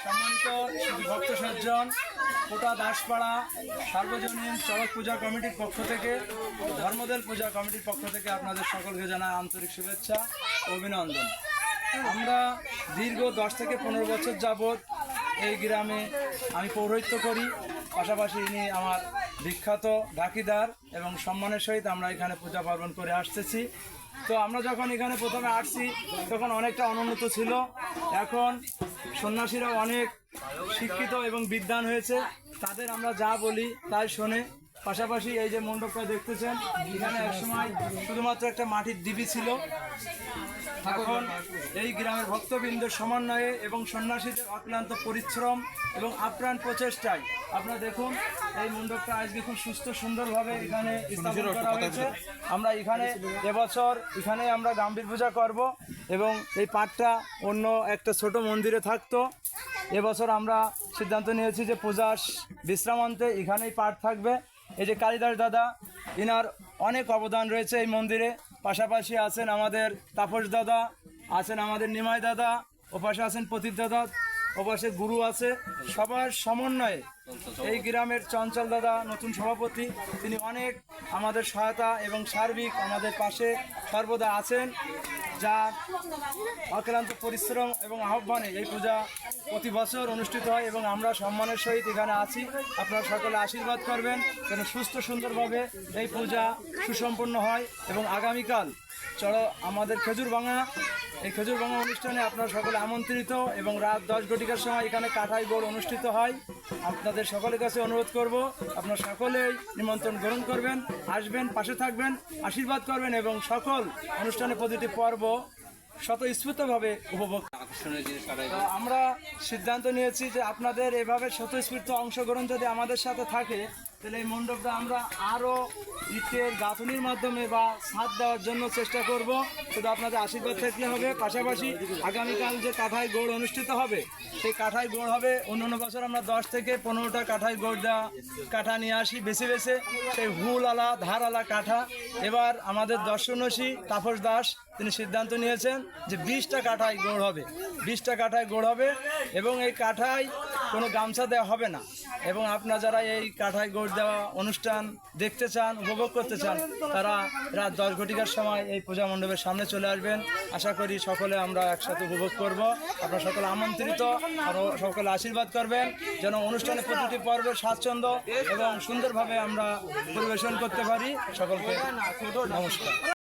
সম্মানিত ভক্ত সজ্জন, কোটা দাসপাড়া সার্বজনীন চড়ক পূজা কমিটির পক্ষ থেকে, ধর্মদেল পূজা কমিটির পক্ষ থেকে আপনাদের সকলকে জানাই আন্তরিক শুভেচ্ছা ও অভিনন্দন। আমরা দীর্ঘ 10 থেকে 15 বছর যাবৎ এই গ্রামে আমি পৌরোহিত্য করি, পাশাপাশি ইনি আমার বিখ্যাত ঢাকিদার এবং সম্মানের সহিত আমরা এখানে পূজা পার্বণ করে আসতেছি। তো আমরা যখন এখানে প্রথমে আসছি তখন অনেকটা অনুন্নত ছিল, এখন সন্ন্যাসীরা অনেক শিক্ষিত এবং বিদ্বান হয়েছে, তাদের আমরা যা বলি তাই শোনে। পাশাপাশি এই যে মণ্ডপটা দেখতেছেন, এখানে একসময় শুধুমাত্র একটা মাটির দিবি ছিল, এখন এই গ্রামের ভক্তবৃন্দের সমন্বয়ে এবং সন্ন্যাসীদের অক্লান্ত পরিশ্রম এবং আপ্রাণ প্রচেষ্টায় আপনারা দেখুন এই মণ্ডপটা আজকে খুব সুস্থ সুন্দরভাবে এখানে স্থাপন করা হয়েছে। আমরা এখানে এবছর এখানে আমরা গাম্ভীর পূজা করব এবং এই পাঠটা অন্য একটা ছোট মন্দিরে থাকতো। এবছর আমরা সিদ্ধান্ত নিয়েছি যে পূজার বিশ্রামান্তে এখানেই পাঠ থাকবে। এই যে কালিদাস দাদা, ইনার অনেক অবদান রয়েছে এই মন্দিরে। পাশাপাশি আছেন আমাদের তাপস দাদা, আছেন আমাদের নিমাই দাদা, ওপাশে আছেন প্রতীক দাদা, ওপাশে গুরু আছে। সবার সমন্বয়ে এই গ্রামের চঞ্চল দাদা নতুন সভাপতি, তিনি অনেক আমাদের সহায়তা এবং সার্বিক আমাদের পাশে সর্বদা আছেন, যা অক্লান্ত পরিশ্রম এবং আহ্বানে এই পূজা প্রতি বছর অনুষ্ঠিত হয় এবং আমরা সম্মানের সহিত এখানে আছি। আপনারা সকলে আশীর্বাদ করবেন যেন সুস্থ সুন্দরভাবে এই পূজা সুসম্পন্ন হয়। এবং আগামীকাল আমাদের খেজুরভাঙা, এই খেজুরভাঙা অনুষ্ঠানে আপনারা সকলে আমন্ত্রিত এবং রাত 10 ঘটিকার সময় এখানে কাঠাই গোড় অনুষ্ঠিত হয়। আপনাদের সকলের কাছে অনুরোধ করব আপনারা সকলেই নিমন্ত্রণ গ্রহণ করবেন, আসবেন, পাশে থাকবেন, আশীর্বাদ করবেন এবং সকল অনুষ্ঠানের প্রতিটি পর্ব স্বতঃস্ফূর্তভাবে উপভোগ। আমরা সিদ্ধান্ত নিয়েছি যে আপনাদের এভাবে স্বতঃস্ফূর্ত অংশগ্রহণ যদি আমাদের সাথে থাকে, তাহলে এই মণ্ডপটা আমরা আরও ইটের গাঁথনির মাধ্যমে বা ছাদ দেওয়ার জন্য চেষ্টা করব। শুধু আপনাদের আশীর্বাদ থাকলে হবে। পাশাপাশি আগামীকাল যে কাঠাই গোড় অনুষ্ঠিত হবে, সেই কাঠাই গোড় হবে, অন্য বছর আমরা 10 থেকে 15টা কাঠাই গোড় দেওয়া কাঠা নিয়ে আসি বেছে বেছে, সেই হুল আলা ধার আলা কাঠা। এবার আমাদের দর্শনসী তাপস দাস তিনি সিদ্ধান্ত নিয়েছেন যে 20টা কাঠাই গোড় হবে, 20টা কাঠাই গোড় হবে এবং এই কাঠায় কোনো গামছা দেওয়া হবে না। এবং আপনারা যারা এই কাঠাই গোড় দেওয়া অনুষ্ঠান দেখতে চান, উপভোগ করতে চান, তারা রাত 10 ঘটিকার সময় এই পূজা মণ্ডপের সামনে চলে আসবেন। আশা করি সকলে আমরা একসাথে উপভোগ করব। আপনারা সকলে আমন্ত্রিত, আর সকলে আশীর্বাদ করবেন যেন অনুষ্ঠানের প্রতিটি পর্বের স্বাচ্ছন্দ্য এবং সুন্দরভাবে আমরা পরিবেশন করতে পারি। সকলকে নমস্কার।